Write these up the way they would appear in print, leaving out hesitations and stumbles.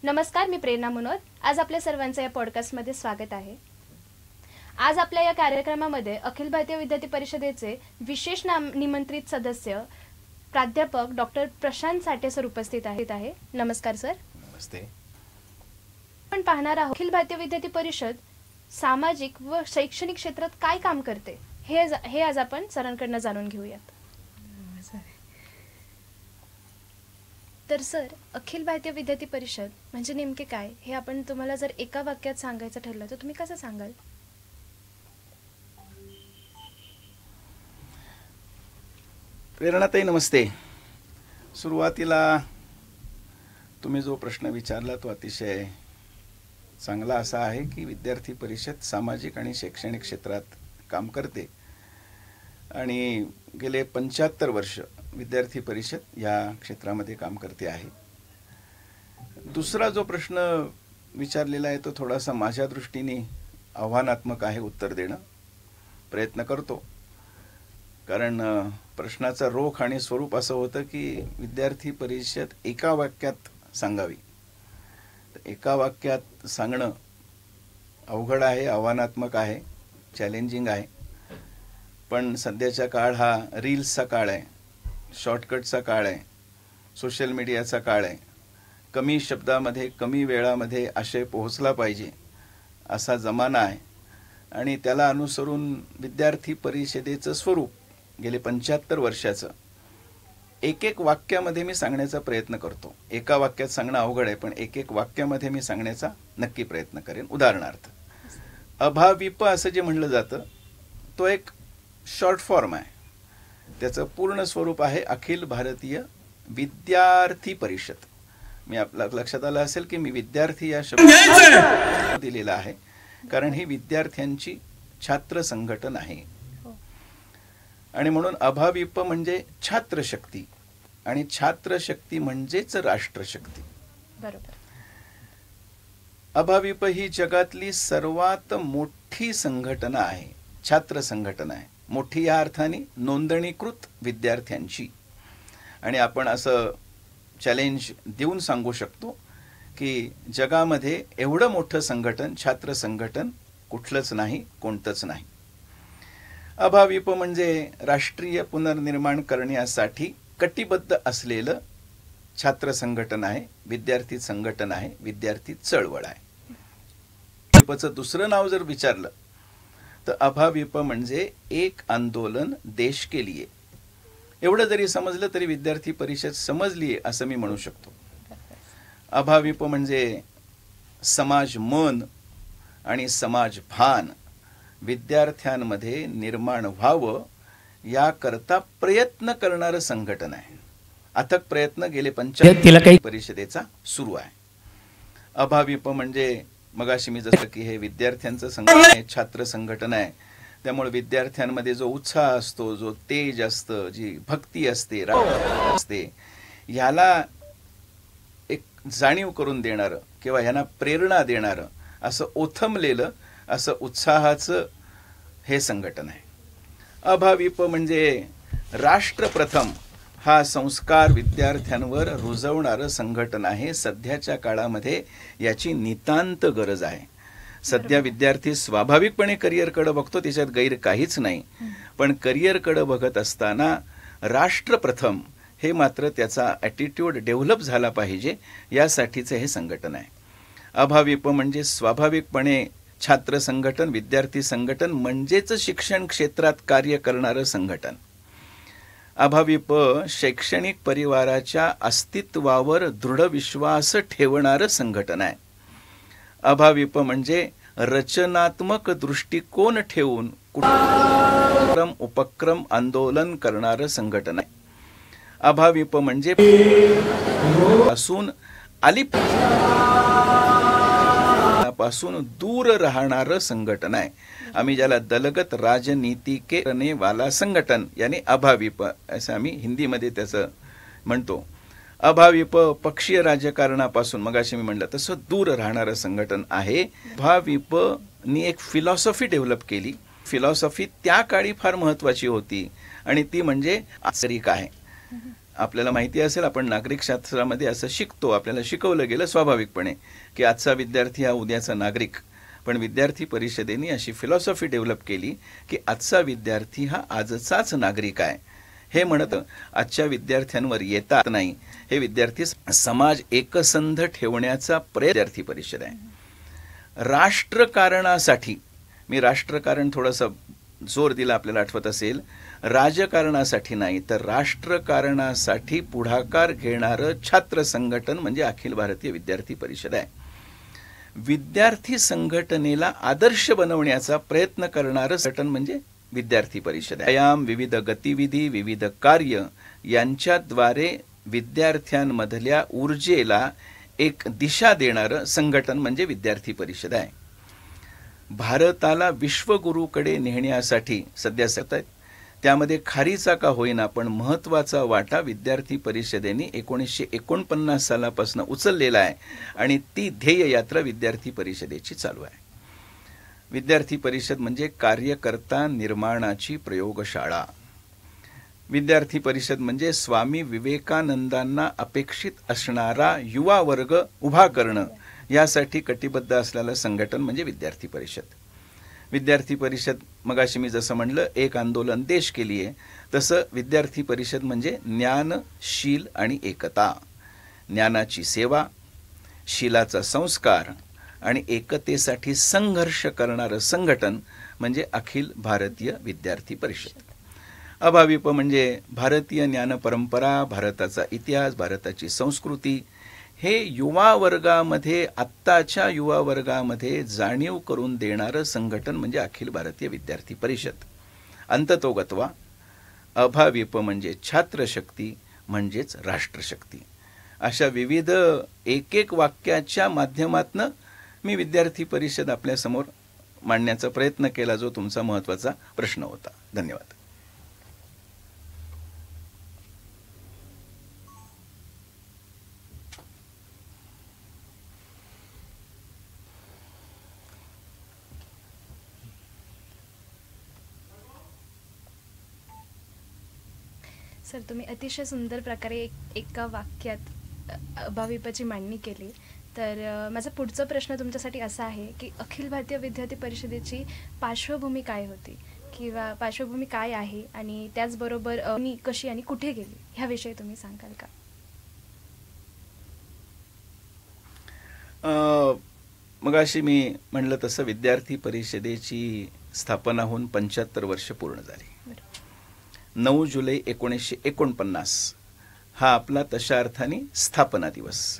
नमस्कार, मी प्रेरणा मनोद। आज आपल्या सर्वांचं या पॉडकास्टमध्ये स्वागत आहे। आज आपल्या या कार्यक्रमामध्ये अखिल भारतीय विद्यार्थी परिषदेचे विशेष निमंत्रित सदस्य प्राध्यापक डॉक्टर प्रशांत साठे सर उपस्थित आहे। नमस्कार सर। नमस्ते। आपण पाहणार आहोत अखिल भारतीय विद्यार्थी परिषद सामाजिक व शैक्षणिक क्षेत्रात काय काम करते हे आज आपण सरांकडून जाणून घेऊयात। तर सर, अखिल भारतीय विद्यार्थी परिषद म्हणजे नेमके काय हे आपण तुम्हाला जर एका वाक्यात सांगायचं ठरलं तर तुम्ही कसं सांगाल? प्रेरणाताई नमस्ते। सुरुवातीला तुम्ही जो प्रश्न विचारला तो अतिशय चांगला असा आहे की विद्यार्थी परिषद सामाजिक आणि शैक्षणिक क्षेत्रात काम करते आणि गेले 75 वर्ष विद्यार्थी परिषद या क्षेत्रामध्ये काम करते आहे। दुसरा जो प्रश्न विचारलेला आहे तो थोडासा माझ्या दृष्टीने आव्हानात्मक आहे उत्तर देणं। प्रयत्न करतो, कारण प्रश्नाचा रोख आणि स्वरूप असं होतं की विद्यार्थी परिषद एका वाक्यात सांगावी। एका वाक्यात सांगणं अवघड आहे, आव्हानात्मक आहे, चॅलेंजिंग आहे। पण सध्याचा काळ हा रील्सचा काळ आहे, शॉर्टकटचा काळ आहे, सोशल मीडियाचा काळ आहे। कमी शब्दामध्ये कमी वेळामध्ये आशय पोहोचला पाहिजे असा जमाना आहे आणि त्याला अनुसरून विद्यार्थी परिषदेचं स्वरूप गेले 75 वर्षाचं एक वाक्यामध्ये मी सांगण्याचा प्रयत्न करतो। एका वाक्यात सांगणं अवघड आहे, पण एक वाक्यामध्ये मी सांगण्याचा नक्की प्रयत्न करेन। उदाहरणार्थ, अभाविप असं जे म्हणलं जातं तो एक शॉर्ट फॉर्म आहे। त्याचं पूर्ण स्वरूप आहे अखिल भारतीय विद्यार्थी परिषद। मी आपल्या लक्षात आलं असेल की मी विद्यार्थी या शब्द दिलेला आहे, कारण ही विद्यार्थ्यांची छात्र संघटना आहे आणि म्हणून अभाविप म्हणजे छात्रशक्ती आणि छात्रशक्ती म्हणजेच राष्ट्रशक्ती। बरोबर। अभाविप ही जगातली सर्वात मोठी संघटना आहे, छात्र संघटना आहे। मोठी या अर्थाने नोंदणीकृत विद्यार्थ्यांची। आणि आपण असं चॅलेंज देऊन सांगू शकतो की जगामध्ये एवढं मोठं संघटन, छात्र संघटन कुठलंच नाही, कोणतंच नाही। अभाविप म्हणजे राष्ट्रीय पुनर्निर्माण करण्यासाठी कटिबद्ध असलेलं छात्र संघटन आहे, विद्यार्थी संघटन आहे, विद्यार्थी चळवळ आहे। अभाविपचं दुसरं नाव जर विचारलं तर अभाविप म्हणजे एक आंदोलन देश के लिए। एवढं जरी समजलं तरी विद्यार्थी परिषद समजली असं मी म्हणू शकतो। अभाविप म्हणजे समाज मन आणि समाज भान विद्यार्थ्यांमध्ये निर्माण व्हावं याकरता प्रयत्न करणारं संघटन आहे। अथक प्रयत्न गेले 75 परिषदेचा सुरू आहे। अभाविप म्हणजे मगाशी मी जसं की हे विद्यार्थ्यांचं संघटन आहे, छात्र संघटन आहे, त्यामुळे विद्यार्थ्यांमध्ये जो उत्साह असतो, जो तेज असतं, जी भक्ती असते, असते, ह्याला एक जाणीव करून देणारं किंवा ह्यांना प्रेरणा देणारं असं ओथंबलेलं असं उत्साहाचं हे संघटन आहे। अभाविप म्हणजे राष्ट्रप्रथम हा संस्कार विद्यार्थ्यांवर रुजवणारं संघटन आहे। सध्याच्या काळामध्ये याची नितांत गरज आहे। सध्या विद्यार्थी स्वाभाविकपणे करिअरकडे बघतो, त्याच्यात गैर काहीच नाही, पण करिअरकडे बघत असताना राष्ट्रप्रथम हे मात्र त्याचा ॲटिट्यूड डेव्हलप झाला पाहिजे, यासाठीचं हे संघटन आहे। अभाविप म्हणजे स्वाभाविकपणे छात्र संघटन, विद्यार्थी संघटन म्हणजेच शिक्षण क्षेत्रात कार्य करणारं संघटन। अभाविप शैक्षणिक परिवाराच्या अस्तित्वावर दृढ विश्वास ठेवणारं संघटन आहे। अभाविप म्हणजे रचनात्मक दृष्टिकोन ठेवून उपक्रम आंदोलन करणारं संघटन आहे। अभाविप म्हणजे पासून पासून दूर राहणारं संघटन आहे। आम्ही ज्याला दलगत राजनीति के करने वाला संघटन यानी अभाविप असं आम्ही हिंदीमध्ये त्याचं म्हणतो। अभाविप पक्षीय राजकारणापासून मगाशी मी म्हणलं तसं दूर राहणारं संघटन आहे। अभाविपनी एक फिलॉसॉफी डेव्हलप केली। फिलॉसॉफी त्या काळी फार महत्त्वाची होती आणि ती म्हणजे आचरिक आहे। आपल्याला माहिती असेल, आपण नागरिक शास्त्रामध्ये असं शिकतो, आपल्याला शिकवलं गेलं स्वाभाविकपणे की आजचा विद्यार्थी हा उद्याचा नागरिक. पण विद्यार्थी परिषदेने अशी फिलॉसॉफी डेव्हलप केली की आजचा विद्यार्थी हा आजचाच नागरिक आहे. हे म्हणत आजच्या विद्यार्थ्यांवर येतात नाही, हे विद्यार्थी समाज एकसंध ठेवण्याचा प्रयत्न विद्यार्थी परिषद आहे. राष्ट्रकारणासाठी, मी राष्ट्रकारण थोडंसं जोर दिला, आपल्याला आठवत असेल, राजकारणासाठी नाही तर राष्ट्रकारणासाठी पुढाकार घेणारं छात्र संघटन म्हणजे अखिल भारतीय विद्यार्थी परिषद आहे. विद्यार्थी संघटनेला आदर्श बनवण्याचा प्रयत्न करणारं संघटन म्हणजे विद्यार्थी परिषद आहे. व्यायाम, विविध गतिविधी, विविध कार्य यांच्याद्वारे विद्यार्थ्यांमधल्या ऊर्जेला एक दिशा देणारं संघटन म्हणजे विद्यार्थी परिषद आहे. भारताला विश्वगुरूकडे नेण्यासाठी सध्या सतत आहेत, त्यामध्ये खारीचा का होईना पण महत्त्वाचा वाटा विद्यार्थी परिषदेने 1949 सालापासून उचललेला आहे आणि ती ध्येय यात्रा विद्यार्थी परिषदेची चालू आहे. विद्यार्थी परिषद म्हणजे कार्यकर्ता निर्माणाची प्रयोगशाळा. विद्यार्थी परिषद म्हणजे स्वामी विवेकानंदांना अपेक्षित असणारा युवा वर्ग उभा करणं यासाठी कटिबद्ध असलेलं संघटन म्हणजे विद्यार्थी परिषद. विद्यार्थी परिषद, मगाशी मी जसं म्हणलं, एक आंदोलन देश के लिए, तसं विद्यार्थी परिषद म्हणजे ज्ञान, शील आणि एकता. ज्ञानाची सेवा, शीलाचा संस्कार आणि एकतेसाठी संघर्ष करणारं संघटन म्हणजे अखिल भारतीय विद्यार्थी परिषद. अभाविप म्हणजे भारतीय ज्ञान परंपरा, भारताचा इतिहास, भारताची संस्कृती हे युवा वर्गामध्ये, आत्ताच्या युवा वर्गामध्ये जाणीव करून देणारं संघटन म्हणजे अखिल भारतीय विद्यार्थी परिषद. अंततोगत्वा अभाविप म्हणजे छात्रशक्ती म्हणजेच राष्ट्रशक्ती. अशा विविध एक एक वाक्याच्या माध्यमातून मी विद्यार्थी परिषद आपल्यासमोर मांडण्याचा प्रयत्न केला, जो तुमचा महत्त्वाचा प्रश्न होता. धन्यवाद. सर, तुम्ही अतिशय सुंदर प्रकारे एका वाक्यात अभाविपची मांडणी केली. तर माझा पुढचा प्रश्न तुमच्यासाठी असा आहे की अखिल भारतीय विद्यार्थी परिषदेची पार्श्वभूमी काय होती किंवा पार्श्वभूमी काय आहे आणि त्याचबरोबर कशी आणि कुठे गेली ह्याविषयी तुम्ही सांगाल का? मगाशी मी म्हणलं तसं विद्यार्थी परिषदेची स्थापना होऊन 75 वर्ष पूर्ण झाली. 9 जुलै 1949 हा आपला तशा अर्थाने स्थापना दिवस.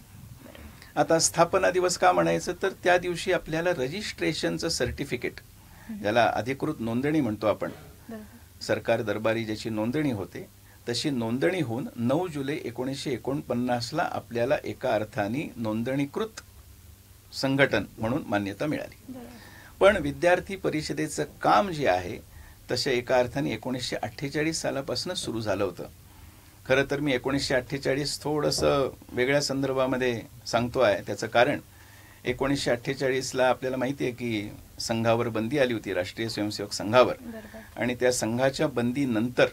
आता स्थापना दिवस का म्हणायचं, तर त्या दिवशी आपल्याला रजिस्ट्रेशनचं सर्टिफिकेट, ज्याला अधिकृत नोंदणी म्हणतो आपण, सरकार दरबारी ज्याची नोंदणी होते तशी नोंदणी होऊन 9 जुलै 1949ला आपल्याला एका अर्थाने नोंदणीकृत संघटन म्हणून मान्यता मिळाली. पण विद्यार्थी परिषदेचं काम जे आहे तसे एका अर्थाने 1948 सालापासून सुरू झालं होतं. खरं तर मी 1948 थोडंसं वेगळ्या संदर्भामध्ये सांगतो आहे. त्याचं कारण 1948ला आपल्याला माहिती आहे की संघावर बंदी आली होती, राष्ट्रीय स्वयंसेवक संघावर, आणि त्या संघाच्या बंदीनंतर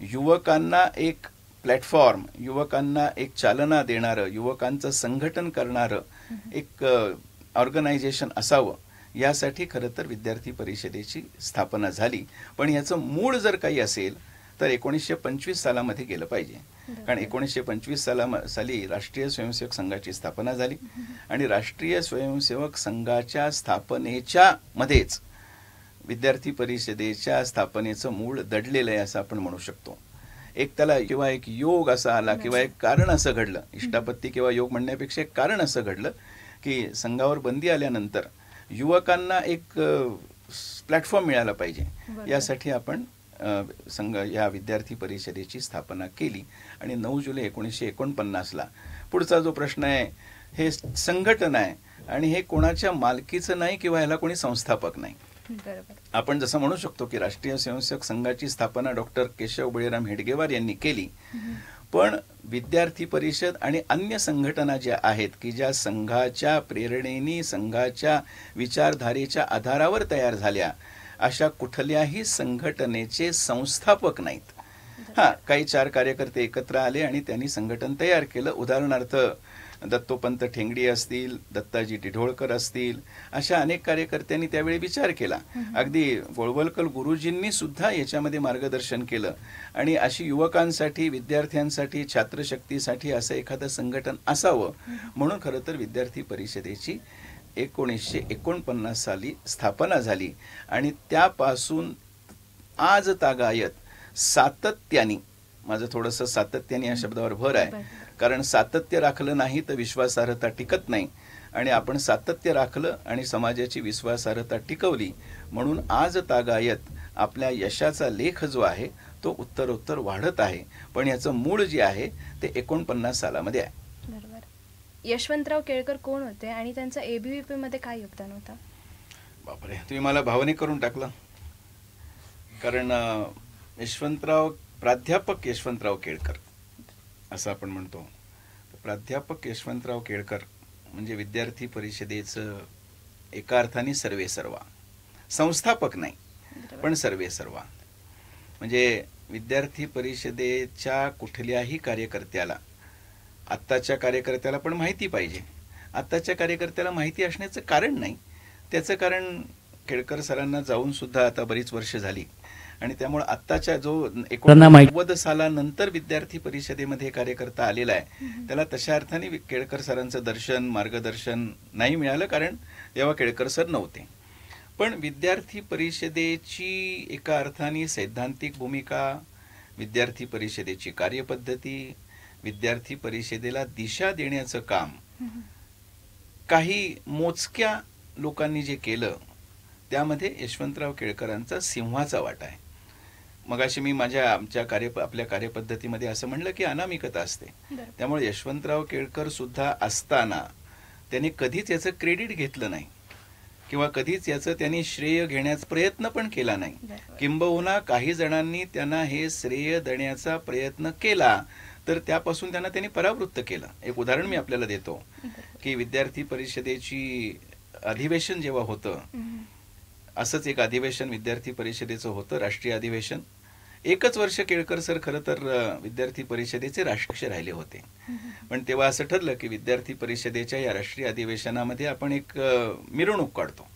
युवकांना एक प्लॅटफॉर्म, युवकांना एक चालना देणारं, युवकांचं संघटन करणारं एक ऑर्गनायझेशन असावं यासाठी खरं तर विद्यार्थी परिषदेची स्थापना झाली. पण याचं मूळ जर काही असेल तर 1925 सालामध्ये गेलं पाहिजे. कारण 1925 साली राष्ट्रीय स्वयंसेवक संघाची स्थापना झाली आणि राष्ट्रीय स्वयंसेवक संघाच्या स्थापनेच्या मध्येच विद्यार्थी परिषदेच्या स्थापनेचं मूळ दडलेलं आहे असं आपण म्हणू शकतो. एक त्याला किंवा एक योग असा आला किंवा एक कारण असं घडलं, इष्टापत्ती किंवा योग म्हणण्यापेक्षा एक कारण असं घडलं की संघावर बंदी आल्यानंतर युवकांना एक प्लॅटफॉर्म मिळाला पाहिजे, यासाठी आपण संघ या विद्यार्थी परिषदेची स्थापना केली आणि 9 जुलै 1949ला. पुढचा जो प्रश्न आहे, हे संघटन आहे आणि हे कोणाच्या मालकीचं नाही किंवा ह्याला कोणी संस्थापक नाही. आपण जसं म्हणू शकतो की राष्ट्रीय स्वयंसेवक संघाची स्थापना डॉक्टर केशव बळीराम हेडगेवार यांनी केली, पण विद्यार्थी परिषद आणि अन्य संघटना ज्या आहेत की ज्या संघाच्या प्रेरणेने, संघाच्या विचारधारेच्या आधारावर तयार झाल्या, अशा कुठल्याही संघटनेचे संस्थापक नाहीत. हा, काही 4 कार्यकर्ते एकत्र आले आणि त्यांनी संघटन तयार केलं. उदाहरणार्थ दत्तोपंत ठेंगडी असतील, दत्ताजी डिढोळकर असतील, अशा अनेक कार्यकर्त्यांनी त्यावेळी विचार केला. अगदी गोळवलकर गुरुजींनी सुद्धा याच्यामध्ये मार्गदर्शन केलं आणि अशी युवकांसाठी, विद्यार्थ्यांसाठी, छात्रशक्तीसाठी असं एखादं संघटन असावं म्हणून खरं तर विद्यार्थी परिषदेची 1949 साली स्थापना झाली आणि त्यापासून आज तागायत सातत्याने, माझं थोडंसं सातत्याने या शब्दावर भर आहे, कारण सातत्य राखलं नाही तर विश्वासार्हता टिकत नाही आणि आपण सातत्य राखलं आणि समाजाची विश्वासार्हता टिकवली म्हणून आज तागायत आपल्या यशाचा लेख जो आहे तो उत्तरोत्तर वाढत आहे. पण याचं मूळ जे आहे ते 49 सालामध्ये आहे. बरोबर. यशवंतराव केळकर कोण होते आणि त्यांचं एबीव्हीपी मध्ये काय योगदान होतं? बापरे, तुम्ही मला भावनिक करून टाकलं. कारण प्राध्यापक यशवंतराव केळकर असं आपण म्हणतो. प्राध्यापक यशवंतराव केळकर म्हणजे विद्यार्थी परिषदेचं एका अर्थाने सर्वेसर्वा, संस्थापक नाही पण सर्वेसर्वा. म्हणजे विद्यार्थी परिषदेच्या कुठल्याही कार्यकर्त्याला, आत्ताच्या कार्यकर्त्याला पण माहिती पाहिजे. आत्ताच्या कार्यकर्त्याला माहिती असण्याचं कारण नाही, त्याचं कारण केळकर सरांना जाऊन सुद्धा आता बरीच वर्ष झाली आणि त्यामुळे आत्ताच्या जो 1990 सालानंतर विद्यार्थी परिषदेमध्ये कार्यकर्ता आलेला आहे त्याला तशा अर्थाने केळकर सरांचं दर्शन, मार्गदर्शन नाही मिळालं, कारण तेव्हा केळकर सर नव्हते. पण विद्यार्थी परिषदेची एका अर्थाने सैद्धांतिक भूमिका, विद्यार्थी परिषदेची कार्यपद्धती, विद्यार्थी परिषदेला दिशा देण्याचं काम काही मोजक्या लोकांनी जे केलं त्यामध्ये यशवंतराव केळकरांचा सिंहाचा वाटा आहे. मगाशी मी आपल्या कार्यपद्धतीमध्ये असं म्हणलं की अनामिकता असते, त्यामुळे यशवंतराव केळकर सुद्धा असताना त्यांनी कधीच याचं क्रेडिट घेतलं नाही किंवा कधीच याचं त्यांनी श्रेय घेण्याचा प्रयत्न पण केला नाही. किंबहुना काही जणांनी त्यांना हे श्रेय देण्याचा प्रयत्न केला तर त्यापासून त्यांनी परावृत्त केलं. एक उदाहरण मी आपल्याला देतो की विद्यार्थी परिषदेची अधिवेशन जेव्हा होतं, असंच एक अधिवेशन विद्यार्थी परिषदेचं होतं, राष्ट्रीय अधिवेशन. एकच वर्ष केळकर सर खरं तर विद्यार्थी परिषदेचे राष्ट्राध्यक्ष राहिले होते. पण तेव्हा असं ठरलं की विद्यार्थी परिषदेच्या या राष्ट्रीय अधिवेशनामध्ये आपण एक मिरवणूक काढतो.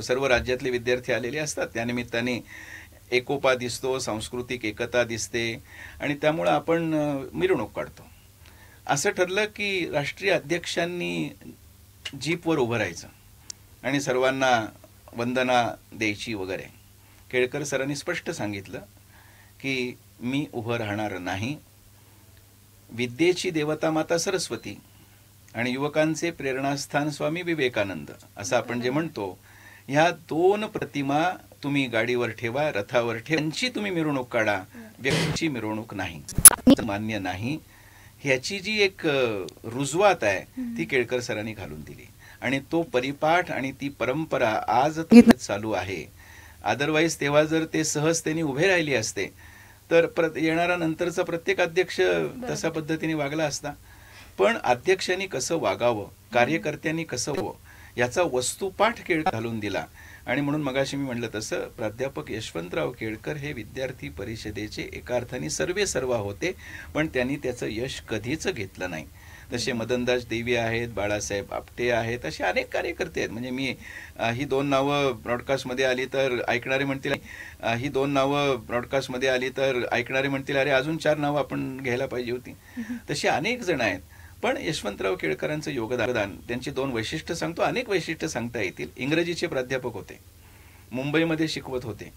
सर्व राज्यातले विद्यार्थी आलेले असतात, त्यानिमित्ताने एकोपा दिसतो, सांस्कृतिक एकता दिसते आणि त्यामुळे आपण मिरवणूक काढतो. असं ठरलं की राष्ट्रीय अध्यक्षांनी जीपवर उभं राहायचं आणि सर्वांना वंदना द्यायची वगैरे. केळकर सरांनी स्पष्ट सांगितलं की मी उभं राहणार नाही. विद्येची देवता माता सरस्वती आणि युवकांचे प्रेरणास्थान स्वामी विवेकानंद असं आपण जे म्हणतो, ह्या 2 प्रतिमा तुम्ही गाडीवर ठेवा, रथावर ठेवा, त्यांची तुम्ही मिरवणूक काढा, व्यक्तीची मिरवणूक नाही, मान्य नाही. ह्याची जी एक रुजवात आहे ती केळकर सरांनी घालून दिली आणि तो परिपाठ आणि ती परंपरा आज चालू आहे. अदरवाईज तेव्हा जर ते सहजतेने उभे राहिले असते तर येणारा नंतरचा प्रत्येक अध्यक्ष तशा पद्धतीने वागला असता. पण अध्यक्षांनी कसं वागावं, कार्यकर्त्यांनी कसं व्हावं याचा वस्तुपाठ केळकर घालून दिला. आणि म्हणून मगाशी मी म्हटलं तसं प्राध्यापक यशवंतराव केळकर हे विद्यार्थी परिषदेचे एका अर्थाने सर्वेसर्वा होते, पण त्यांनी त्याचं यश कधीच घेतलं नाही. जसे मदनदास देवी आहेत, बाळासाहेब आपटे आहेत, असे अनेक कार्यकर्ते आहेत. म्हणजे मी ही 2 नावं ब्रॉडकास्टमध्ये आली तर ऐकणारे म्हणतील, ही 2 नावं ब्रॉडकास्टमध्ये आली तर ऐकणारे म्हणतील अरे अजून 4 नावं आपण घ्यायला पाहिजे होती. तसे अनेक जण आहेत. पण यशवंतराव केळकरांचं योगदान, त्यांची 2 वैशिष्ट्य सांगतो, अनेक वैशिष्ट्य सांगता येतील. इंग्रजीचे प्राध्यापक होते, मुंबईमध्ये शिकवत होते.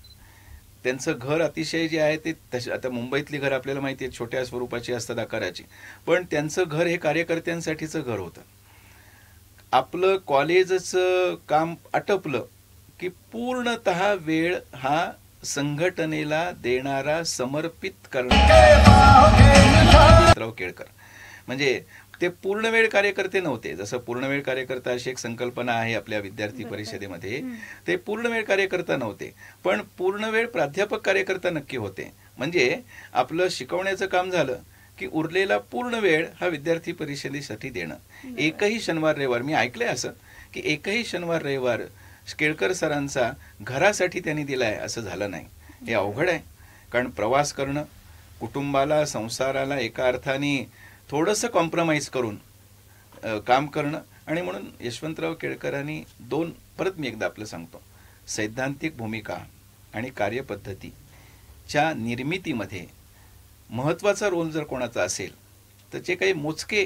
त्यांचं घर अतिशय जे आहे ते आता मुंबईतली घर आपल्याला माहिती आहे छोट्या स्वरूपाची असतात, आकाराची, पण त्यांचं घर हे कार्यकर्त्यांसाठीचं घर होतं. आपलं कॉलेजचं काम आटपलं की पूर्णतः वेळ हा संघटनेला देणारा समर्पित करणारा केळकर. म्हणजे ते पूर्णवेळ कार्यकर्ते नव्हते. जसं पूर्णवेळ कार्यकर्ता अशी एक संकल्पना आहे आपल्या विद्यार्थी परिषदेमध्ये, ते पूर्णवेळ कार्यकर्ता नव्हते, पण पूर्णवेळ प्राध्यापक कार्यकर्ता नक्की होते. म्हणजे आपलं शिकवण्याचं काम झालं की उरलेला पूर्ण वेळ हा विद्यार्थी परिषदेसाठी देणं. एकही शनिवार रविवार, मी ऐकलंय असं की एकही शनिवार रविवार केळकर सरांचा घरासाठी त्यांनी दिलाय असं झालं नाही. हे अवघड आहे. कारण प्रवास करणं, कुटुंबाला, संसाराला एका अर्थाने थोडंसं कॉम्प्रोमाइज करून काम करणं, आणि म्हणून यशवंतराव केळकरांनी परत मी एकदा आपलं सांगतो, सैद्धांतिक भूमिका आणि कार्यपद्धतीच्या निर्मितीमध्ये महत्त्वाचा रोल जर कोणाचा असेल तर जे काही मोजके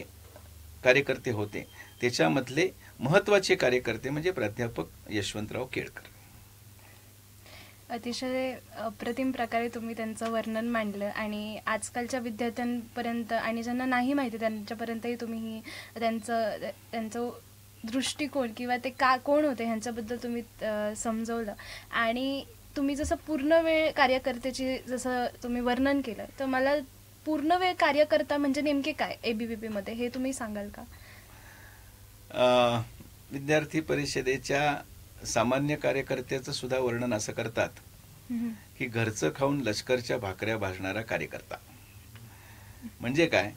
कार्यकर्ते होते त्याच्यामधले महत्त्वाचे कार्यकर्ते म्हणजे प्राध्यापक यशवंतराव केळकर. अतिशय अप्रतिम प्रकारे तुम्ही त्यांचं वर्णन मांडलं आणि आजकालच्या विद्यार्थ्यांपर्यंत आणि ज्यांना नाही माहिती त्यांच्यापर्यंतही तुम्ही त्यांचं दृष्टिकोन किंवा ते कोण होते ह्यांच्याबद्दल तुम्ही समजवलं. आणि तुम्ही जसं पूर्ण वेळ कार्यकर्त्याची जसं तुम्ही वर्णन केलं, तर मला पूर्ण वेळ कार्यकर्ता म्हणजे नेमके काय ABVP मध्ये हे तुम्ही सांगाल का? विद्यार्थी परिषदेच्या सामान्य कार्यकर्त्याचं सुद्धा वर्णन असं करतात की घरचं खाऊन लष्करच्या भाकऱ्या भाजणारा कार्यकर्ता. म्हणजे काय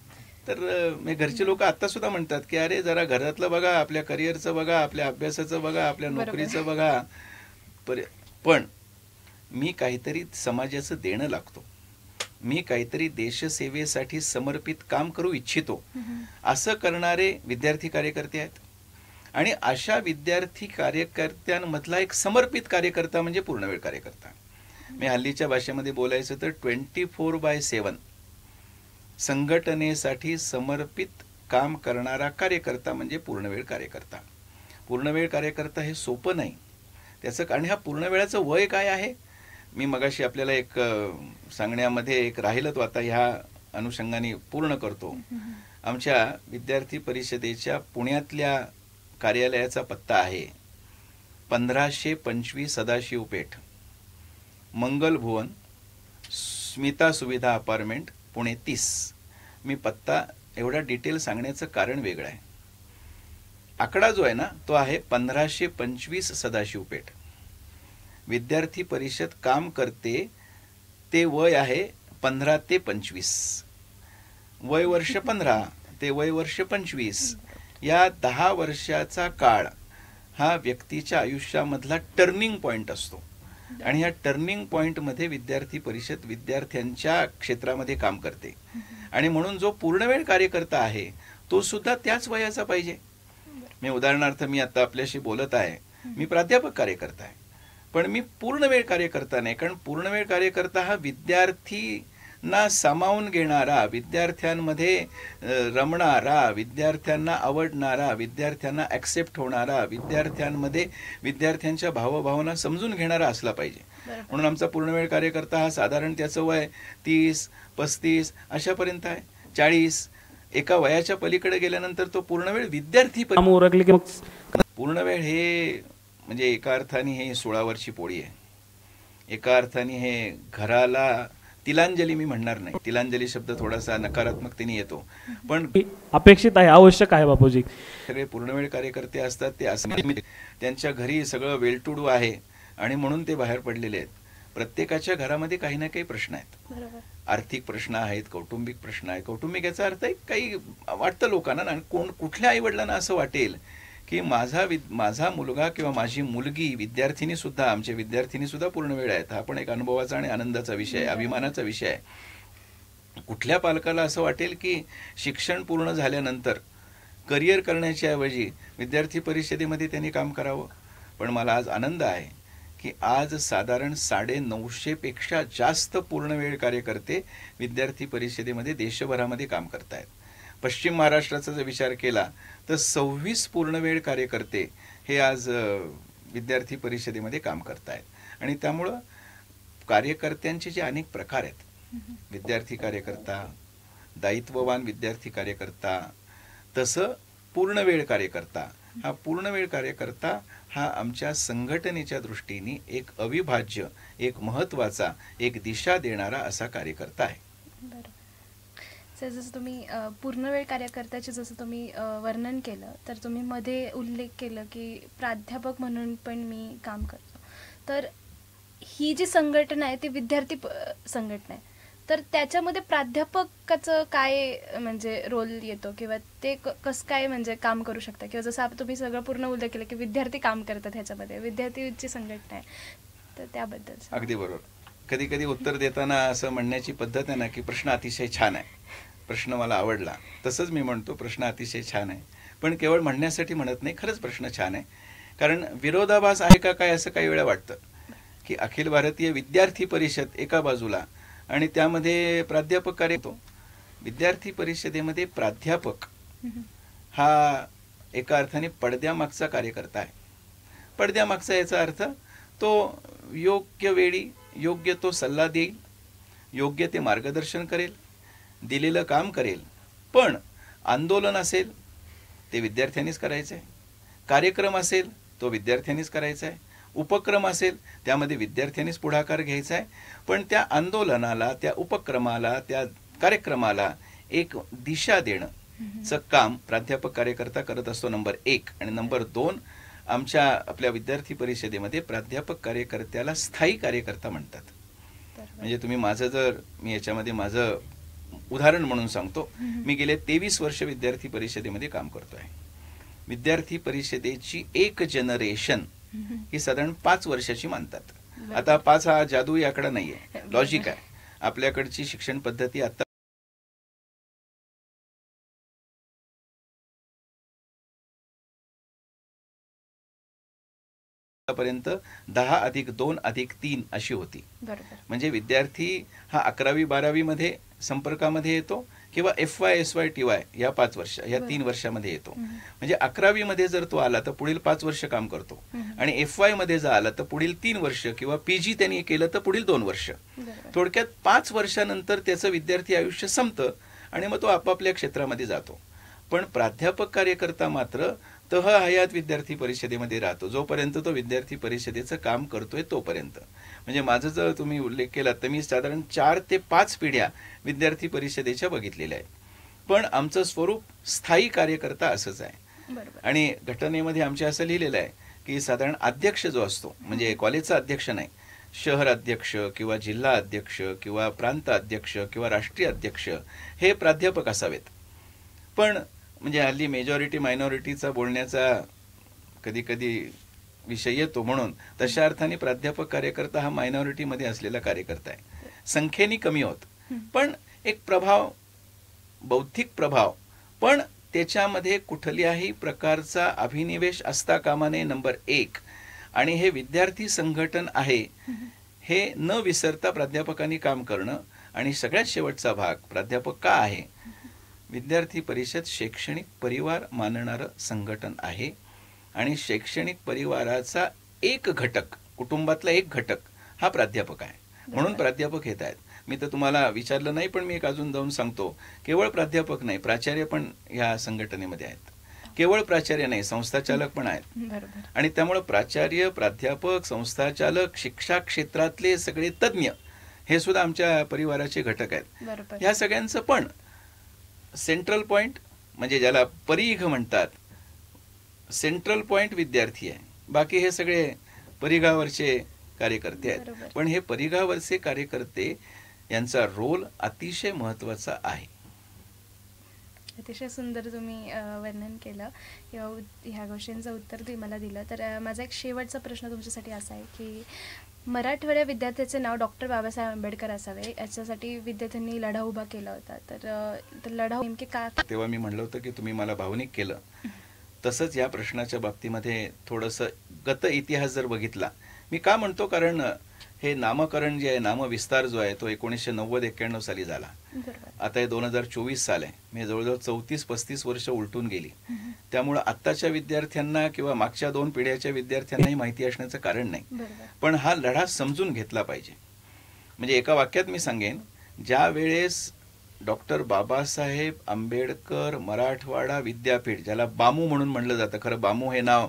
तर घरचे लोक आता सुद्धा म्हणतात की अरे जरा घरातलं बघा, आपल्या करिअरचं बघा, आपल्या अभ्यासाचं बघा, आपल्या नोकरीचं बघा, पण मी काहीतरी समाजाचं देणं लागतो, मी काहीतरी देशसेवेसाठी समर्पित काम करू इच्छितो, असं करणारे विद्यार्थी कार्यकर्ते आहेत. आणि अशा विद्यार्थी कार्यकर्त्यांमधला एक समर्पित कार्यकर्ता म्हणजे पूर्णवेळ कार्यकर्ता. मी हल्लीच्या भाषेमध्ये बोलायचं तर 24/7 संघटनेसाठी समर्पित काम करणारा कार्यकर्ता म्हणजे पूर्णवेळ कार्यकर्ता. पूर्णवेळ कार्यकर्ता हे सोपं नाही त्याचं. आणि ह्या पूर्णवेळाचं वय काय आहे, मी मगाशी आपल्याला एक सांगण्यामध्ये एक राहिलंच, आता ह्या अनुषंगाने पूर्ण करतो. आमच्या विद्यार्थी परिषदेच्या पुण्यातल्या कार्यालयाचा पत्ता आहे 1525 सदाशिव पेठ, मंगल भुवन, स्मिता सुविधा अपार्टमेंट, पुणे 30. मी पत्ता एवढा डिटेल सांगण्याचं कारण वेगळं आहे. आकडा जो आहे ना तो आहे 1525 सदाशिव पेठ. विद्यार्थी परिषद काम करते ते वय आहे 15 ते 25, वय वर्ष 15 ते वय वर्ष 25. या 10 वर्षाचा काळ हा व्यक्तीच्या आयुष्यामधला टर्निंग पॉइंट असतो. आणि ह्या टर्निंग पॉइंटमध्ये विद्यार्थी परिषद विद्यार्थ्यांच्या क्षेत्रामध्ये काम करते. आणि म्हणून जो पूर्णवेळ कार्यकर्ता आहे तो सुद्धा त्याच वयाचा पाहिजे. मी उदाहरणार्थ मी आता आपल्याशी बोलत आहे, मी प्राध्यापक कार्यकर्ता आहे, पण मी पूर्णवेळ कार्यकर्ता नाही. कारण पूर्णवेळ कार्यकर्ता हा विद्यार्थींना सामावून घेणारा, विद्यार्थ्यांमध्ये रमणारा, विद्यार्थ्यांना आवडणारा, विद्यार्थ्यांना ॲक्सेप्ट होणारा, विद्यार्थ्यांमध्ये विद्यार्थ्यांच्या भावभावना समजून घेणारा असला पाहिजे. म्हणून आमचा पूर्णवेळ कार्यकर्ता हा साधारण त्याचं वय 30-35 अशापर्यंत आहे. 40 एका वयाच्या पलीकडे गेल्यानंतर तो पूर्णवेळ विद्यार्थी. पूर्णवेळ हे म्हणजे एका अर्थाने हे 16 वर्षी पोळी आहे. एका अर्थाने हे घराला तिलांजली मी म्हणणार नाही, तिलांजली शब्द थोडासा नकारात्मकतेने येतो, पण अपेक्षित आहे, आवश्यक आहे. बापूजी सगळे पूर्णवेळ कार्यकर्ते असतात ते असं त्यांच्या घरी सगळं वेल टू डू आहे आणि म्हणून ते बाहेर पडलेले आहेत. प्रत्येकाच्या घरामध्ये काही ना काही प्रश्न आहेत. आर्थिक प्रश्न आहेत, कौटुंबिक प्रश्न आहेत. कौटुंबिक याचा अर्थ आहे काही वाटतं लोकांना, आणि कुठल्या आई वडिलांना असं वाटेल की माझा मुलगा किंवा माझी मुलगी विद्यार्थिनी सुद्धा, आमच्या विद्यार्थिनी सुद्धा पूर्णवेळ आहेत. हा पण एक अनुभवाचा आणि आनंदाचा विषय आहे, अभिमानाचा विषय आहे. कुठल्या पालकाला असं वाटेल की शिक्षण पूर्ण झाल्यानंतर करिअर करण्याच्या ऐवजी विद्यार्थी परिषदेमध्ये त्यांनी काम करावं. पण मला आज आनंद आहे की आज साधारण 950 पेक्षा जास्त पूर्णवेळ कार्यकर्ते विद्यार्थी परिषदेमध्ये देशभरामध्ये काम करत आहेत. पश्चिम महाराष्ट्राचा जर विचार केला तर 26 पूर्णवेळ कार्यकर्ते हे आज विद्यार्थी परिषदेमध्ये काम करत आहेत. आणि त्यामुळं कार्यकर्त्यांचे जे अनेक प्रकार आहेत, विद्यार्थी कार्यकर्ता, दायित्ववान विद्यार्थी कार्यकर्ता, तसं पूर्णवेळ कार्यकर्ता. हा पूर्णवेळ कार्यकर्ता हा आमच्या संघटनेच्या दृष्टीने एक अविभाज्य, एक महत्त्वाचा, एक दिशा देणारा असा कार्यकर्ता आहे. सर, जसं तुम्ही पूर्णवेळ कार्यकर्त्याचे जसं तुम्ही वर्णन केलं, तर तुम्ही मध्ये उल्लेख केलं की प्राध्यापक म्हणून पण मी काम करतो. तर ही जी संघटना आहे ती विद्यार्थी संघटना आहे, तर त्याच्यामध्ये प्राध्यापकाचं काय म्हणजे रोल येतो किंवा ते कसं काय म्हणजे काम करू शकता, किंवा जसं तुम्ही सगळं पूर्ण उल्लेख केलं की विद्यार्थी काम करतात ह्याच्यामध्ये, विद्यार्थीची संघटना आहे, तर त्याबद्दल. अगदी बरोबर. कधी कधी उत्तर देताना असं म्हणण्याची पद्धत आहे ना की प्रश्न अतिशय छान आहे, प्रश्न मला आवडला. तसंच मी म्हणतो प्रश्न अतिशय छान आहे, पण केवळ म्हणण्यासाठी म्हणत नाही, खरंच प्रश्न छान आहे. कारण विरोधाभास आहे का काय असं काही वेळा वाटतं की अखिल भारतीय विद्यार्थी परिषद एका बाजूला आणि त्यामध्ये प्राध्यापक कार्य होतो. विद्यार्थी परिषदेमध्ये प्राध्यापक हा एका अर्थाने पडद्यामागचा कार्यकर्ता आहे. पडद्यामागचा याचा अर्थ तो योग्य वेळी योग्य तो सल्ला देईल, योग्य ते मार्गदर्शन करेल, दिलेलं काम करेल. पण आंदोलन असेल ते विद्यार्थ्यांनीच करायचं आहे, कार्यक्रम असेल तो विद्यार्थ्यांनीच करायचा आहे, उपक्रम असेल त्यामध्ये विद्यार्थ्यांनीच पुढाकार घ्यायचा आहे. पण त्या आंदोलनाला, त्या उपक्रमाला, त्या कार्यक्रमाला एक दिशा देणं काम प्राध्यापक कार्यकर्ता करत असतो, नंबर 1. आणि नंबर 2, आपल्या विद्यार्थी परिषदेमध्ये प्राध्यापक कार्यकर्त्याला स्थायी कार्यकर्ता म्हणतात. म्हणजे तुम्ही मी याच्यामध्ये माझं उदाहरण म्हणून सांगतो. मी गेले 23 वर्ष विद्यार्थी परिषदेमध्ये काम करतोय. विद्यार्थी परिषदेची एक जनरेशन ही साधारण 5 वर्षाची मानतात. आता 5 हा जादुई आकडा नाहीये, लॉजिक आहे. आपल्याकडची शिक्षण पद्धती आता पर्यंत 10+2+3 अशी होती. म्हणजे विद्यार्थी हा 11वी-12वी मध्ये संपर्कामध्ये येतो किंवा FY SY TY या 5 वर्ष या 3 वर्षामध्ये येतो. म्हणजे 11वी मध्ये जर तो आला तर पुढील 5 वर्ष काम करतो आणि FY मध्ये जर आला तर पुढील 3 वर्ष किंवा PG त्यांनी केलं तर पुढील 2 वर्ष. थोडक्यात 5 वर्षानंतर त्याचं विद्यार्थी आयुष्य संपतं आणि मग तो आपापल्या क्षेत्रामध्ये जातो. पण प्राध्यापक कार्यकर्ता मात्र हयात विद्यार्थी परिषदेमध्ये राहतो, जोपर्यंत तो विद्यार्थी परिषदेचं काम करतोय तोपर्यंत. म्हणजे माझं जर तुम्ही उल्लेख केला तर मी साधारण 4 ते 5 पिढ्या विद्यार्थी परिषदेच्या बघितलेल्या आहेत. पण आमचं स्वरूप स्थायी कार्यकर्ता असंच आहे. आणि घटनेमध्ये आमच्या असं लिहिलेलं आहे की साधारण अध्यक्ष जो असतो, म्हणजे कॉलेजचा अध्यक्ष नाही, शहर अध्यक्ष किंवा जिल्हा अध्यक्ष किंवा प्रांत अध्यक्ष किंवा राष्ट्रीय अध्यक्ष हे प्राध्यापक असावेत. पण म्हणजे हल्ली मेजॉरिटी मायनॉरिटीचा बोलण्याचा कधी कधी विषय येतो, म्हणून तशा अर्थाने प्राध्यापक कार्यकर्ता हा मायनॉरिटीमध्ये असलेला कार्यकर्ता आहे. संख्येने कमी होत, पण एक प्रभाव, बौद्धिक प्रभाव, पण त्याच्यामध्ये कुठल्याही प्रकारचा अभिनिवेश असता कामा नये, नंबर 1. आणि हे विद्यार्थी संघटन आहे हे न विसरता प्राध्यापकांनी काम करणं. आणि सगळ्यात शेवटचा भाग, प्राध्यापक का आहे? विद्यार्थी परिषद शैक्षणिक परिवार मानणारं संघटन आहे आणि शैक्षणिक परिवाराचा एक घटक, कुटुंबातला एक घटक हा प्राध्यापक आहे. म्हणून प्राध्यापक येत आहेत. मी तर तुम्हाला विचारलं नाही, पण मी एक अजून जाऊन सांगतो, केवळ प्राध्यापक नाही, प्राचार्य पण ह्या संघटनेमध्ये आहेत. केवळ प्राचार्य नाही, संस्थाचालक पण आहेत. आणि त्यामुळे प्राचार्य, प्राध्यापक, संस्थाचालक, शिक्षा क्षेत्रातले सगळे तज्ज्ञ हे सुद्धा आमच्या परिवाराचे घटक आहेत. ह्या सगळ्यांचं पण सेंट्रल पॉइंट, म्हणजे ज्याला परिघ म्हणतात, सेंट्रल पॉइंट विद्यार्थी आहे. बाकी हे सगळे परिघावरचे कार्यकर्ते आहेत. पण हे परिघावरचे कार्यकर्ते यांचा रोल अतिशय महत्वाचा आहे. अतिशय सुंदर तुम्ही वर्णन केलं किंवा ह्या गोष्टींचं उत्तर तुम्ही मला दिलं. तर माझा एक शेवटचा प्रश्न तुमच्यासाठी असा आहे की मराठवाड्या विद्यार्थ्याचे नाव डॉक्टर बाबासाहेब आंबेडकर असावे, याच्यासाठी विद्यार्थ्यांनी लढा उभा केला होता. तर लढा नेमके का? तेव्हा मी म्हणलं होतं की तुम्ही मला भावनिक केलं. तसंच या प्रश्नाच्या बाबतीमध्ये थोडंसं गत इतिहास जर बघितला, मी का म्हणतो, कारण हे नामकरण जे आहे, नामविस्तार जो आहे तो 1990-91 साली झाला. आता हे 2024 साल आहे. मी जवळजवळ 34-35 वर्ष उलटून गेली. त्यामुळे आत्ताच्या विद्यार्थ्यांना किंवा मागच्या 2 पिढ्याच्या विद्यार्थ्यांनाही माहिती असण्याचं कारण नाही. पण हा लढा समजून घेतला पाहिजे. म्हणजे एका वाक्यात मी सांगेन, ज्या वेळेस डॉक्टर बाबासाहेब आंबेडकर मराठवाडा विद्यापीठ, ज्याला बामू म्हणून म्हणलं जातं, खरं बामू हे नाव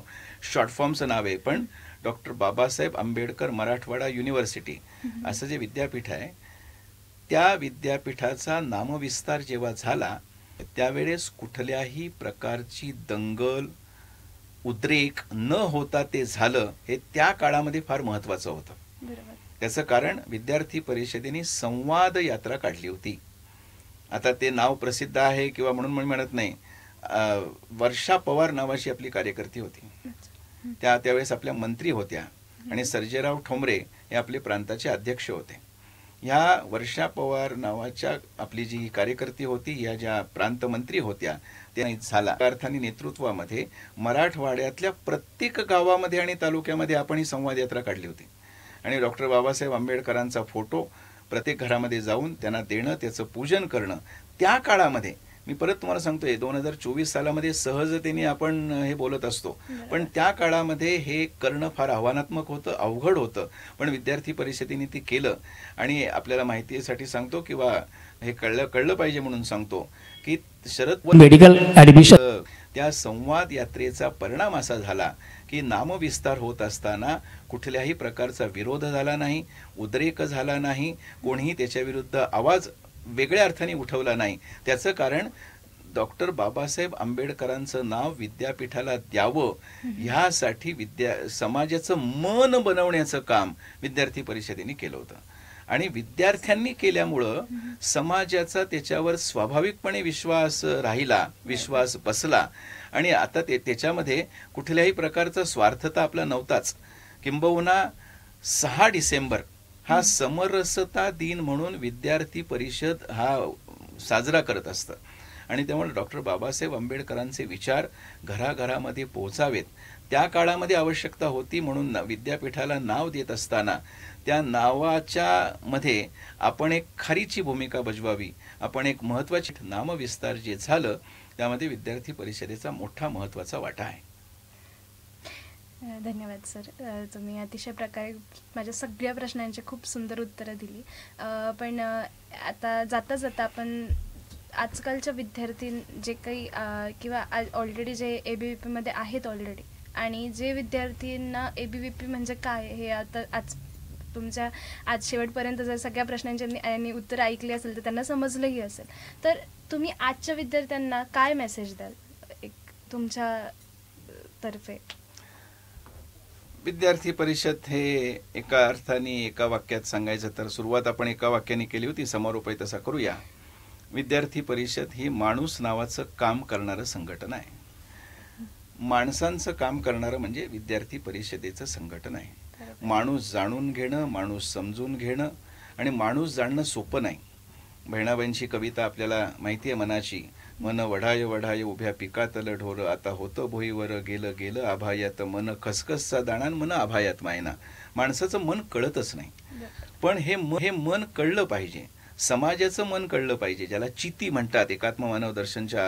शॉर्ट फॉर्मचं नाव आहे, पण डॉक्टर बाबासाहेब आंबेडकर मराठवाडा युनिव्हर्सिटी असं जे विद्यापीठ आहे, त्या विद्यापीठाचा नामविस्तार जेव्हा झाला त्यावेळेस कुठल्याही प्रकारची दंगल, उद्रेक न होता ते झालं. हे त्या काळामध्ये फार महत्वाचं होतं. त्याचं कारण विद्यार्थी परिषदेने संवाद यात्रा काढली होती. आता ते नाव प्रसिद्ध आहे किंवा म्हणून मी म्हणत नाही, वर्षा पवार नावाची आपली कार्यकर्ती होती. त्यावेळेस आपल्या मंत्री होत्या आणि सर्जेराव ठोंबरे हे आपले प्रांताचे अध्यक्ष होते. ह्या वर्षा पवार नावाच्या आपली जी कार्यकर्ती होती, या ज्या प्रांतमंत्री होत्या, त्या झाला अर्थाने नेतृत्वामध्ये मराठवाड्यातल्या प्रत्येक गावामध्ये आणि तालुक्यामध्ये आपण ही संवाद यात्रा काढली होती. आणि डॉक्टर बाबासाहेब आंबेडकरांचा फोटो प्रत्येक घरामध्ये जाऊन त्यांना देणं, त्याचं पूजन करणं, त्या काळामध्ये मी परत तुम्हाला सांगतोय 2024 सालामध्ये सहजतेने आपण हे बोलत असतो, पण त्या काळामध्ये हे करणं फार आव्हानात्मक होतं, अवघड होतं. पण विद्यार्थी परिषदेने ते केलं. आणि आपल्याला माहितीसाठी सांगतो किंवा हे कळलं पाहिजे म्हणून सांगतो की शरद मेडिकल ऍडमिशन त्या संवाद यात्रेचा परिणाम असा झाला की नामविस्तार होत असताना कुठल्याही प्रकारचा विरोध झाला नाही, उद्रेक झाला नाही, कोणीही त्याच्या विरुद्ध आवाज वेगळ्या अर्थाने उठवला नाही. त्याचं कारण डॉक्टर बाबासाहेब आंबेडकरांचं नाव विद्यापीठाला द्यावं ह्यासाठी समाजाचं मन बनवण्याचं काम विद्यार्थी परिषदेने केलं होतं. आणि विद्यार्थ्यांनी केल्यामुळं समाजाचा त्याच्यावर स्वाभाविकपणे विश्वास राहिला, विश्वास बसला. आणि आता त्याच्यामध्ये कुठल्याही प्रकारचा स्वार्थता आपला नव्हताच. किंबहुना 6 डिसेंबर हा समरसता दिन म्हणून विद्यार्थी परिषद हा साजरा करत असतं. आणि त्यामुळे डॉक्टर बाबासाहेब आंबेडकरांचे विचार घराघरामध्ये पोहोचावेत, त्या काळामध्ये आवश्यकता होती. म्हणून विद्यापीठाला नाव देत असताना त्या नावाच्या मध्ये आपण एक खारीची भूमिका बजवावी, आपण एक महत्त्वाची नामविस्तार जे झालं त्यामध्ये विद्यार्थी परिषदेचा मोठा महत्त्वाचा वाटा आहे. धन्यवाद सर, तुम्ही अतिशय प्रकारे माझ्या सगळ्या प्रश्नांची खूप सुंदर उत्तरं दिली. पण आता जाता जाता आपण आजकालच्या विद्यार्थी जे काही किंवा ऑलरेडी जे ABVP आहेत ऑलरेडी, आणि जे विद्यार्थ्यांना ABVP म्हणजे काय हे आता आज शेवटपर्यंत जर सगळ्या प्रश्नांची उत्तर ऐकली असेल तर त्यांना समजलंही असेल. तर तुम्ही आजच्या विद्यार्थ्यांना काय मेसेज द्याल एक तुमच्या तर्फे? विद्यार्थी परिषद हे एका अर्थाने एका वाक्यात सांगायचं तर सुरुवात आपण एका वाक्याने केली होती, समारोपही तसा करूया. विद्यार्थी परिषद ही माणूस नावाचं काम करणारं संघटन आहे. माणसांचं काम करणारं म्हणजे विद्यार्थी परिषदेचं संघटन आहे. माणूस जाणून घेणं, माणूस समजून घेणं, आणि माणूस जाणणं सोपं नाही. बहिणाबाईंची कविता आपल्याला माहिती आहे, मनाची. मन वढाय वढाय उभ्या पिकातलं ढोर, आता होतं भुईवर गेलं गेलं आभायात मन, खसखसचा दाणा मन आभायात मायना. माणसाचं मन कळतच नाही, पण हे मन कळलं पाहिजे. समाजाचं मन कळलं पाहिजे, ज्याला चिती म्हणतात एकात्म मानव दर्शनच्या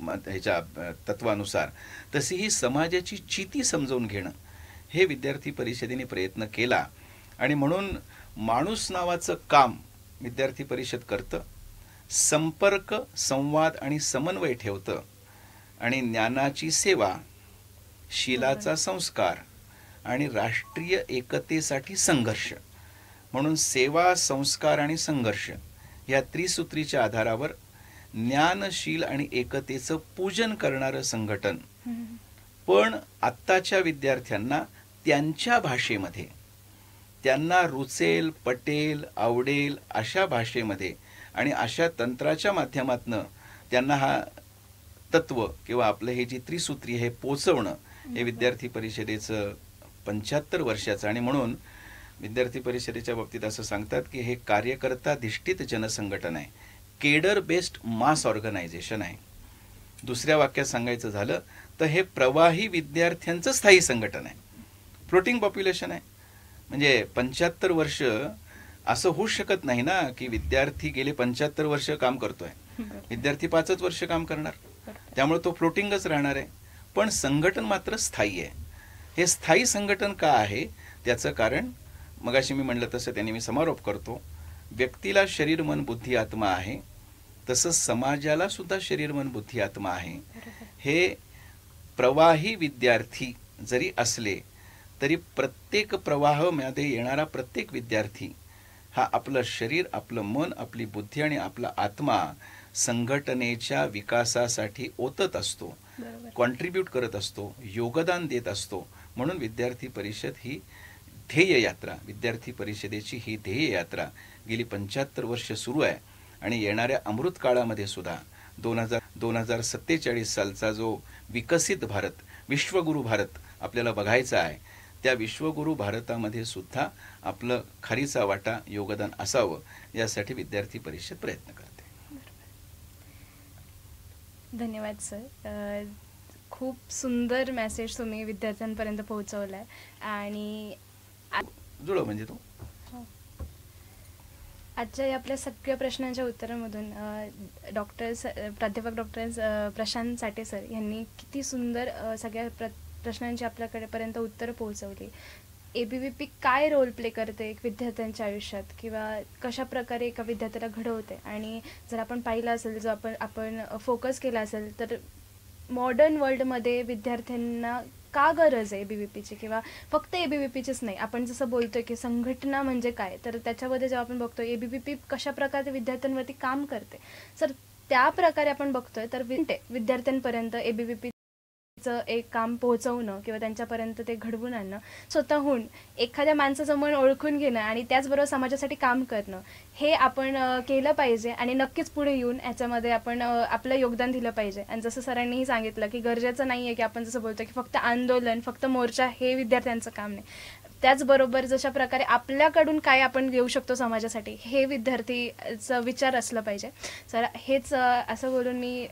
ह्याच्या तत्वानुसार. तशी ही समाजाची चिती समजून घेणं हे विद्यार्थी परिषदेने प्रयत्न केला. आणि म्हणून माणूस नावाचं काम विद्यार्थी परिषद करतं. संपर्क, संवाद आणि समन्वय ठेवतं. आणि ज्ञानाची सेवा, शीलाचा संस्कार आणि राष्ट्रीय एकतेसाठी संघर्ष म्हणून सेवा, संस्कार आणि संघर्ष या त्रिसूत्रीच्या आधारावर ज्ञानशील आणि एकतेचं पूजन करणारं संघटन. पण आत्ताच्या विद्यार्थ्यांना त्यांच्या भाषेमध्ये, त्यांना रुचेल, पटेल, आवडेल अशा भाषेमध्ये आणि अशा तंत्राच्या माध्यमातनं त्यांना हा तत्व किंवा आपलं हे जी त्रिसूत्री हे पोचवणं हे विद्यार्थी परिषदेचं 75 वर्षाचं. आणि म्हणून विद्यार्थी परिषदेच्या बाबतीत असं सांगतात की हे कार्यकर्ताधिष्ठित जनसंघटन आहे, केडर बेस्ड मास ऑर्गनायझेशन आहे. दुसऱ्या वाक्यात सांगायचं झालं तर हे प्रवाही विद्यार्थ्यांचं स्थायी संघटन आहे. फ्लोटिंग पॉप्युलेशन आहे. म्हणजे 75 वर्ष असं होऊ शकत नाही ना की विद्यार्थी गेले 75 वर्ष काम करतोय, विद्यार्थी 5च वर्ष काम करणार, त्यामुळे तो फ्लोटिंगच राहणार आहे. पण संघटन मात्र स्थायी आहे. हे स्थायी संघटन का आहे त्याचं कारण मगाशी मी म्हणलं तसं त्यांनी मी समारोप करतो. व्यक्तीला शरीर मन बुद्धी आत्मा आहे, तसं समाजाला सुद्धा शरीर मन बुद्धी आत्मा आहे. हे प्रवाही विद्यार्थी जरी असले तरी प्रत्येक प्रवाहामध्ये येणारा प्रत्येक विद्यार्थी हा आपलं शरीर, आपलं मन, आपली बुद्धी आणि आपला आत्मा संघटनेच्या विकासासाठी ओतत असतो, कॉन्ट्रीब्यूट करत असतो, योगदान देत असतो. म्हणून विद्यार्थी परिषद ही ध्येय यात्रा, विद्यार्थी परिषदेची ही ध्येय यात्रा गेली 75 वर्ष सुरू आहे. आणि येणाऱ्या अमृत काळामध्ये सुद्धा 2047 सालचा जो विकसित भारत, विश्वगुरु भारत आपल्याला बघायचा आहे, त्या विश्वगुरु भारतामध्ये सुद्धा आपलं खारीचा वाटा योगदान असावं यासाठी विद्यार्थी परिषद प्रयत्न करते. धन्यवाद सर. खूप सुंदर मेसेज तुम्ही विद्यार्थ्यांपर्यंत पोहोचवलाय. आणि जुळव म्हणजे तू आजच्या या आपल्या सगळ्या प्रश्नांच्या उत्तरामधून प्राध्यापक डॉक्टर प्रशांत साठे सर यांनी किती सुंदर सगळ्या प्रश्नांची आपल्याकडेपर्यंत उत्तरं पोहोचवली. ABVP काय रोल प्ले करते एक विद्यार्थ्यांच्या आयुष्यात, किंवा कशा प्रकारे एका विद्यार्थ्याला घडवते. आणि जर आपण पाहिलं असेल, जो आपण फोकस केला असेल, तर मॉडर्न वर्ल्डमध्ये विद्यार्थ्यांना का गरज आहे ABVPची, किंवा फक्त ABVPचीच नाही. आपण जसं बोलतोय की संघटना म्हणजे काय, तर त्याच्यामध्ये जेव्हा आपण बघतोय ABVP कशा प्रकारे विद्यार्थ्यांवरती काम करते, तर त्या प्रकारे आपण बघतोय तर विद्यार्थ्यांपर्यंत ABVP एक काम पोहोचवणं किंवा त्यांच्यापर्यंत ते घडवून आणणं, स्वतःहून एखाद्या माणसाचं मन ओळखून घेणं आणि त्याचबरोबर समाजासाठी काम करणं, हे आपण केलं पाहिजे. आणि नक्कीच पुढे येऊन याच्यामध्ये आपण आपलं योगदान दिलं पाहिजे. आणि जसं सरांनीही सांगितलं की गरजेचं नाही आहे की आपण जसं बोलतो की फक्त आंदोलन, फक्त मोर्चा हे विद्यार्थ्यांचं काम नाही. त्याचबरोबर जशा प्रकारे आपल्याकडून काय आपण देऊ शकतो समाजासाठी, हे विद्यार्थीचा विचार असलं पाहिजे. सर, हेच असं बोलून मी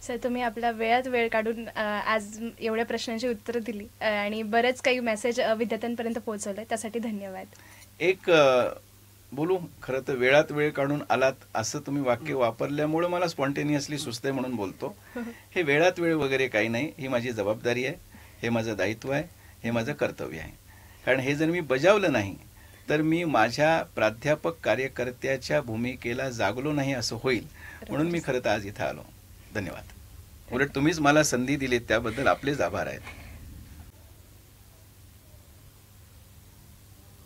सर, तुम्ही आपल्या वेळात वेळ काढून आज एवढ्या प्रश्नांची उत्तरं दिली आणि बरेच काही मेसेज विद्यार्थ्यांपर्यंत पोहोचवले, त्यासाठी धन्यवाद. एक बोलू, खरं तर वेळात वेळ काढून आलात असं तुम्ही वाक्य वापरल्यामुळे मला स्पॉन्टेनियसली सुचते म्हणून बोलतो. हे वेळात वेळ वगैरे काही नाही, ही माझी जबाबदारी आहे, हे माझं दायित्व आहे, हे माझं कर्तव्य आहे. कारण हे जर मी बजावलं नाही तर मी माझ्या प्राध्यापक कार्यकर्त्याच्या भूमिकेला जागलो नाही असं होईल. म्हणून मी खरं तर आज इथं आलो. धन्यवाद. उलट तुम्हीच मला संधी दिली, त्याबद्दल आपलेच आभार आहेत.